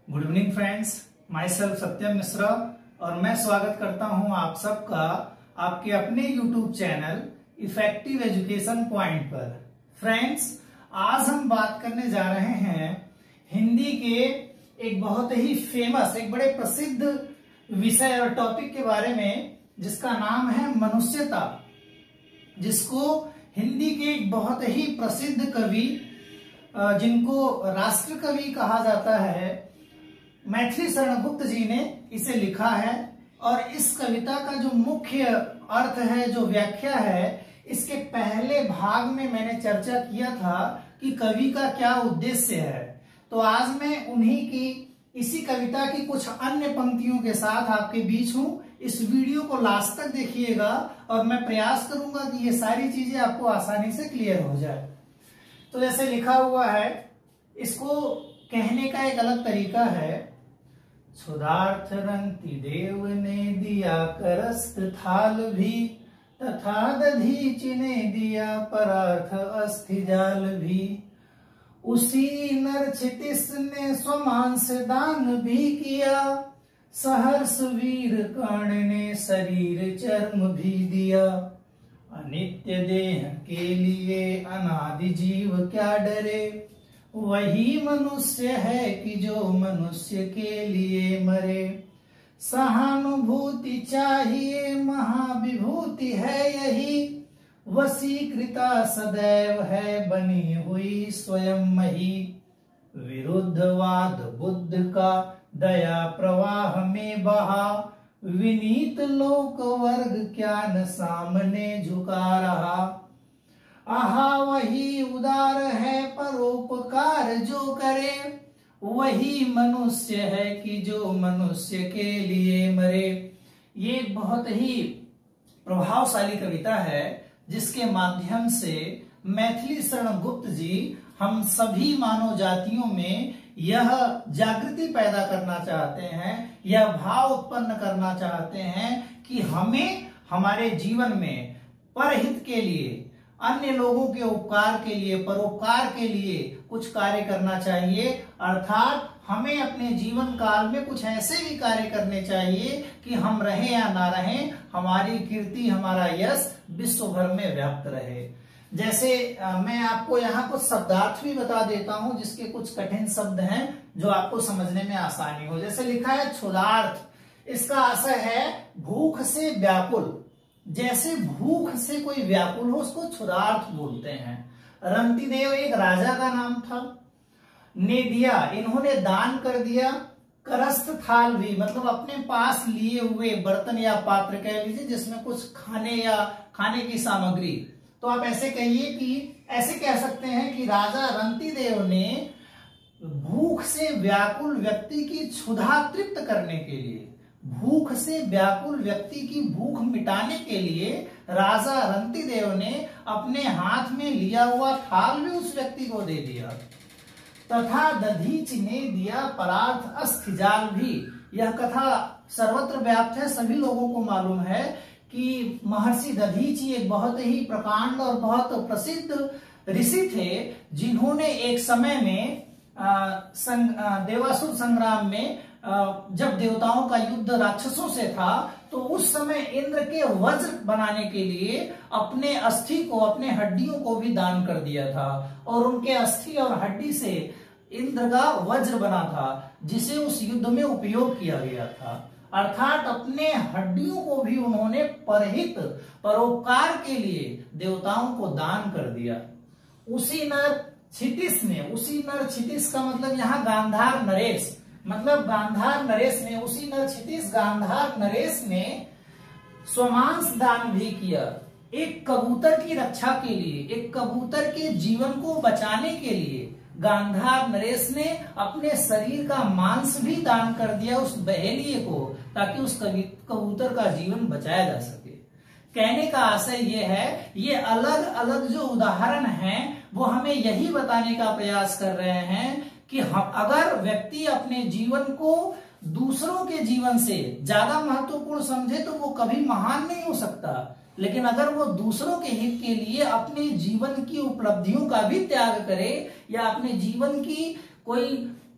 Good evening friends, myself Satyam Mishra और मैं स्वागत करता हूं आप सबका आपके अपने YouTube channel effective education point पर। फ्रेंड्स, आज हम बात करने जा रहे हैं हिंदी के एक बहुत ही फेमस, एक बड़े प्रसिद्ध विषय और टॉपिक के बारे में, जिसका नाम है मनुष्यता, जिसको हिंदी के एक बहुत ही प्रसिद्ध कवि, जिनको राष्ट्र कवि कहा जाता है, मैथिली शरण गुप्त जी ने इसे लिखा है। और इस कविता का जो मुख्य अर्थ है, जो व्याख्या है, इसके पहले भाग में मैंने चर्चा किया था कि कवि का क्या उद्देश्य है। तो आज मैं उन्हीं की, इसी कविता की कुछ अन्य पंक्तियों के साथ आपके बीच हूं। इस वीडियो को लास्ट तक देखिएगा और मैं प्रयास करूंगा कि ये सारी चीजें आपको आसानी से क्लियर हो जाए। तो जैसे लिखा हुआ है, इसको कहने का एक अलग तरीका है। क्षुधार्थ रंति देव ने दिया करस्त थाल भी, तथा दधीचि ने दिया परार्थ अस्थि जाल भी। उसी नर क्षितिस ने स्वमांस दान भी किया, सहर्ष वीर कर्ण ने शरीर चर्म भी दिया। अनित्य देह के लिए अनादि जीव क्या डरे, वही मनुष्य है कि जो मनुष्य के लिए मरे। सहानुभूति चाहिए महाविभूति है यही, वशीकृता सदैव है बनी हुई स्वयं मही। विरुद्धवाद बुद्ध का दया प्रवाह में बहा, विनीत लोक वर्ग क्या न सामने झुका रहा। आहा वही उदार है परोपकार जो करे, वही मनुष्य है कि जो मनुष्य के लिए मरे। ये एक बहुत ही प्रभावशाली कविता है, जिसके माध्यम से मैथिली शरण गुप्त जी हम सभी मानव जातियों में यह जागृति पैदा करना चाहते हैं, यह भाव उत्पन्न करना चाहते हैं कि हमें हमारे जीवन में परहित के लिए, अन्य लोगों के उपकार के लिए, परोपकार के लिए कुछ कार्य करना चाहिए। अर्थात हमें अपने जीवन काल में कुछ ऐसे भी कार्य करने चाहिए कि हम रहें या ना रहें, हमारी कीर्ति, हमारा यश विश्व भर में व्याप्त रहे। जैसे मैं आपको यहाँ कुछ शब्दार्थ भी बता देता हूँ, जिसके कुछ कठिन शब्द हैं जो आपको समझने में आसानी हो। जैसे लिखा है क्षुधार्थ, इसका आशय है भूख से व्याकुल। जैसे भूख से कोई व्याकुल हो, उसको क्षुधार्थ बोलते हैं। रंतिदेव एक राजा का नाम था। ने दिया, इन्होंने दान कर दिया। करस्त थाल भी, मतलब अपने पास लिए हुए बर्तन या पात्र कह लीजिए, जिसमें कुछ खाने या खाने की सामग्री। तो आप ऐसे कहिए कि, ऐसे कह सकते हैं कि राजा रंतिदेव ने भूख से व्याकुल व्यक्ति की क्षुधा तृप्त करने के लिए, भूख से व्याकुल व्यक्ति की भूख मिटाने के लिए राजा रंतिदेव ने अपने हाथ में लिया हुआ थाल भी उस व्यक्ति को दे दिया। तथा दधीचि ने दिया परार्थ अस्थि जाल भी। यह कथा सर्वत्र व्याप्त है, सभी लोगों को मालूम है कि महर्षि दधीचि एक बहुत ही प्रकांड और बहुत प्रसिद्ध ऋषि थे, जिन्होंने एक समय में देवासुर संग्राम में, जब देवताओं का युद्ध राक्षसों से था, तो उस समय इंद्र के वज्र बनाने के लिए अपने अस्थि को, अपने हड्डियों को भी दान कर दिया था। और उनके अस्थि और हड्डी से इंद्र का वज्र बना था, जिसे उस युद्ध में उपयोग किया गया था। अर्थात अपने हड्डियों को भी उन्होंने परहित, परोपकार के लिए देवताओं को दान कर दिया। उसी नर क्षितिस ने, उसी नर क्षितिस का मतलब यहाँ गांधार नरेश, मतलब गांधार नरेश ने, उसी नर क्षितिस गांधार नरेश ने स्वमांस दान भी किया। एक कबूतर की रक्षा के लिए, एक कबूतर के जीवन को बचाने के लिए गांधार नरेश ने अपने शरीर का मांस भी दान कर दिया उस बहेलिये को, ताकि उस कबूतर का जीवन बचाया जा सके। कहने का आशय ये है, ये अलग अलग जो उदाहरण हैं वो हमें यही बताने का प्रयास कर रहे हैं कि अगर व्यक्ति अपने जीवन को दूसरों के जीवन से ज्यादा महत्वपूर्ण समझे तो वो कभी महान नहीं हो सकता। लेकिन अगर वो दूसरों के हित के लिए अपने जीवन की उपलब्धियों का भी त्याग करे, या अपने जीवन की कोई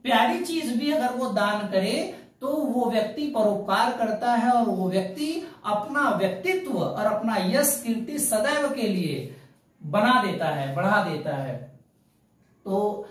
प्यारी चीज भी अगर वो दान करे तो वो व्यक्ति परोपकार करता है और वो व्यक्ति अपना व्यक्तित्व और अपना यश कीर्ति सदैव के लिए बना देता है, बढ़ा देता है। तो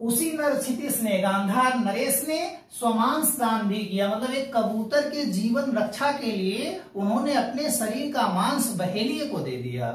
उसी नरक्षितिस ने, गांधार नरेश ने स्वमांस दान भी किया, मतलब एक कबूतर के जीवन रक्षा के लिए उन्होंने अपने शरीर का मांस बहेलिए को दे दिया।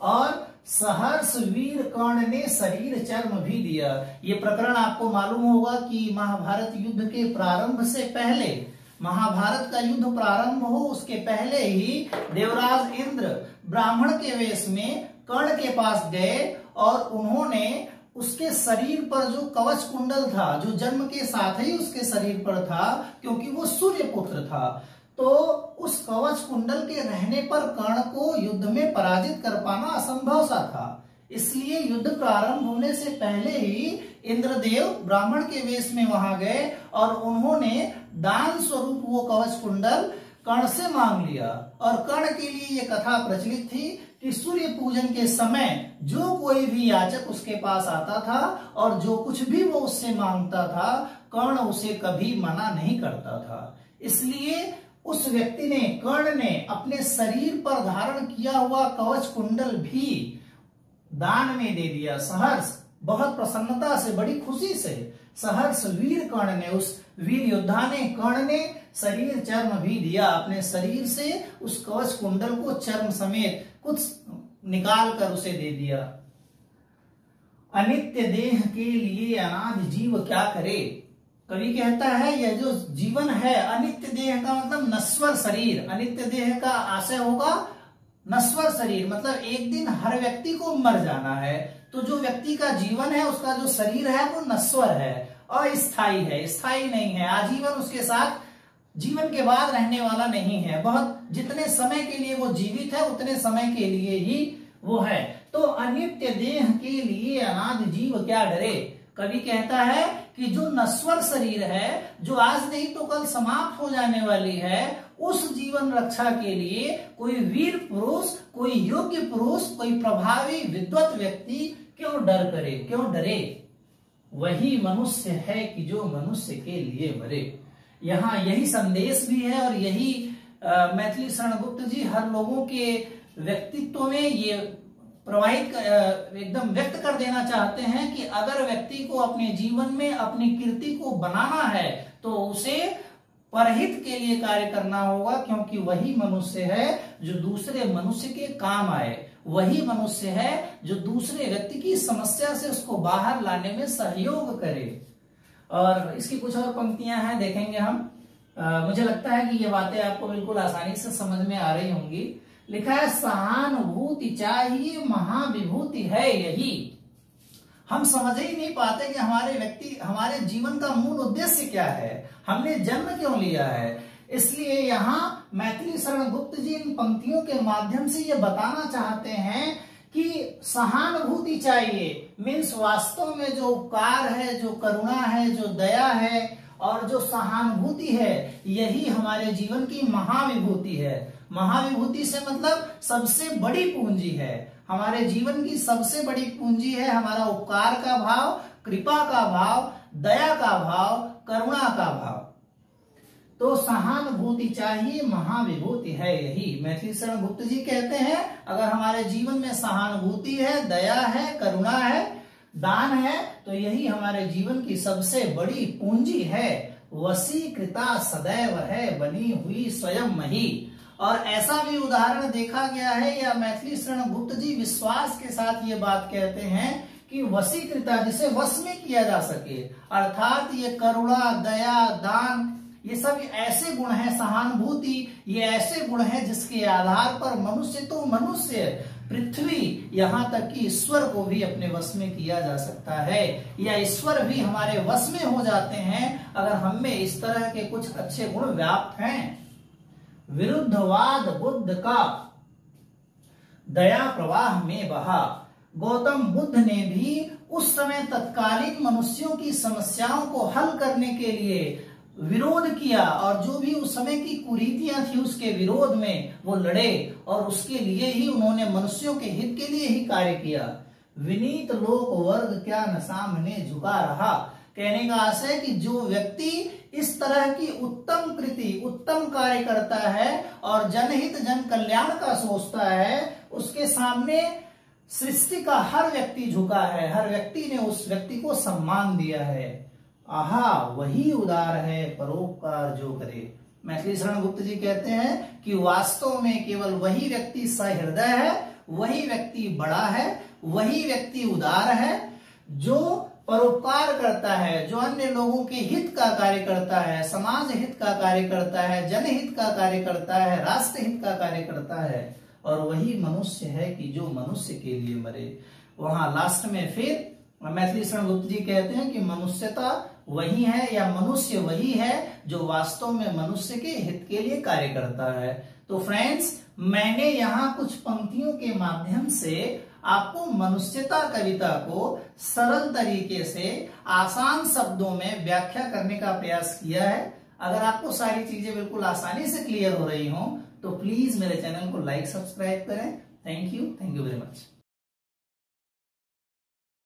और सहर्ष वीर कर्ण ने शरीर चर्म भी दिया। ये प्रकरण आपको मालूम होगा कि महाभारत युद्ध के प्रारंभ से पहले, महाभारत का युद्ध प्रारंभ हो उसके पहले ही देवराज इंद्र ब्राह्मण के वेश में कर्ण के पास गए और उन्होंने उसके शरीर पर जो कवच कुंडल था, जो जन्म के साथ ही उसके शरीर पर था क्योंकि वो सूर्य पुत्र था, तो उस कवच कुंडल के रहने पर कर्ण को युद्ध में पराजित कर पाना असंभव सा था। इसलिए युद्ध प्रारंभ होने से पहले ही इंद्रदेव ब्राह्मण के वेश में वहां गए और उन्होंने दान स्वरूप वो कवच कुंडल कर्ण से मांग लिया। और कर्ण के लिए ये कथा प्रचलित थी कि सूर्य पूजन के समय जो कोई भी याचक उसके पास आता था और जो कुछ भी वो उससे मांगता था, कर्ण उसे कभी मना नहीं करता था। इसलिए उस व्यक्ति ने, कर्ण ने अपने शरीर पर धारण किया हुआ कवच कुंडल भी दान में दे दिया। सहर्ष, बहुत प्रसन्नता से, बड़ी खुशी से सहर्ष वीर कर्ण ने, उस वीर योद्धा ने, कर्ण ने शरीर चर्म भी दिया। अपने शरीर से उस कवच कुंडल को चर्म समेत कुछ निकाल कर उसे दे दिया। अनित्य देह के लिए अनादि जीव क्या करे। कवि कहता है यह जो जीवन है, अनित्य देह का मतलब नश्वर शरीर, अनित्य देह का आशय होगा नश्वर शरीर, मतलब एक दिन हर व्यक्ति को मर जाना है। तो जो व्यक्ति का जीवन है, उसका जो शरीर है वो नश्वर है, अस्थायी है, स्थायी नहीं है, आजीवन उसके साथ जीवन के बाद रहने वाला नहीं है। बहुत जितने समय के लिए वो जीवित है उतने समय के लिए ही वो है। तो अनित्य देह के लिए अनादि जीव क्या डरे। कवि कहता है कि जो नश्वर शरीर है, जो आज नहीं तो कल समाप्त हो जाने वाली है, उस जीवन रक्षा के लिए कोई वीर पुरुष, कोई योग्य पुरुष, कोई प्रभावी विद्वत व्यक्ति क्यों डर करे, क्यों डरे। वही मनुष्य है कि जो मनुष्य के लिए मरे। यहाँ यही संदेश भी है और यही मैथिली शरण गुप्त जी हर लोगों के व्यक्तित्व में ये प्रवाहित एकदम व्यक्त कर देना चाहते हैं कि अगर व्यक्ति को अपने जीवन में अपनी कीर्ति को बनाना है तो उसे परहित के लिए कार्य करना होगा, क्योंकि वही मनुष्य है जो दूसरे मनुष्य के काम आए, वही मनुष्य है जो दूसरे व्यक्ति की समस्या से उसको बाहर लाने में सहयोग करे। और इसकी कुछ और पंक्तियां हैं, देखेंगे हम। मुझे लगता है कि ये बातें आपको बिल्कुल आसानी से समझ में आ रही होंगी। लिखा है सहानुभूति चाहिए महाविभूति है यही। हम समझ ही नहीं पाते कि हमारे जीवन का मूल उद्देश्य क्या है, हमने जन्म क्यों लिया है। इसलिए यहाँ मैथिली शरण गुप्त जी इन पंक्तियों के माध्यम से ये बताना चाहते हैं कि सहानुभूति चाहिए, मीन्स वास्तव में जो उपकार है, जो करुणा है, जो दया है और जो सहानुभूति है, यही हमारे जीवन की महाविभूति है। महाविभूति से मतलब सबसे बड़ी पूंजी है, हमारे जीवन की सबसे बड़ी पूंजी है हमारा उपकार का भाव, कृपा का भाव, दया का भाव, करुणा का भाव। तो सहानुभूति चाहिए महाविभूति है यही। मैथिली शरण गुप्त जी कहते हैं अगर हमारे जीवन में सहानुभूति है, दया है, करुणा है, दान है, तो यही हमारे जीवन की सबसे बड़ी पूंजी है। वशीकृता सदैव है बनी हुई स्वयं मही। और ऐसा भी उदाहरण देखा गया है, या मैथिली शरण गुप्त जी विश्वास के साथ ये बात कहते हैं कि वशीकृता, जिसे वश में किया जा सके, अर्थात ये करुणा, दया, दान, ये सब ऐसे गुण हैं, सहानुभूति ये ऐसे गुण हैं जिसके आधार पर मनुष्य तो मनुष्य, पृथ्वी, यहाँ तक कि ईश्वर को भी अपने वश में किया जा सकता है, या ईश्वर भी हमारे वश में हो जाते हैं अगर हम में इस तरह के कुछ अच्छे गुण व्याप्त हैं। विरुद्धवाद बुद्ध का दया प्रवाह में बहा। गौतम बुद्ध ने भी उस समय तत्कालीन मनुष्यों की समस्याओं को हल करने के लिए विरोध किया, और जो भी उस समय की कुरीतियां थी उसके विरोध में वो लड़े, और उसके लिए ही उन्होंने मनुष्यों के हित के लिए ही कार्य किया। विनीत लोक वर्ग क्या न सामने झुका रहा, कहने का आशय है कि जो व्यक्ति इस तरह की उत्तम कृति, उत्तम कार्य करता है और जनहित जन कल्याण का सोचता है, उसके सामने सृष्टि का हर व्यक्ति झुका है, हर व्यक्ति ने उस व्यक्ति को सम्मान दिया है। आहा, वही उदार है परोपकार जो करे। मैथिली शरण गुप्त जी कहते हैं कि वास्तव में केवल वही व्यक्ति सहृदय है, वही व्यक्ति बड़ा है, वही व्यक्ति उदार है, जो परोपकार करता है, जो अन्य लोगों के हित का कार्य करता है, समाज हित का कार्य करता है, जनहित का कार्य करता है, राष्ट्र हित का कार्य करता है, और वही मनुष्य है कि जो मनुष्य के लिए मरे। वहां लास्ट में फिर मैथिली शरण गुप्त जी कहते हैं कि मनुष्यता वही है या मनुष्य वही है जो वास्तव में मनुष्य के हित के लिए कार्य करता है। तो फ्रेंड्स, मैंने यहाँ कुछ पंक्तियों के माध्यम से आपको मनुष्यता कविता को सरल तरीके से आसान शब्दों में व्याख्या करने का प्रयास किया है। अगर आपको सारी चीजें बिल्कुल आसानी से क्लियर हो रही हो तो प्लीज मेरे चैनल को लाइक सब्सक्राइब करें। Thank you very much.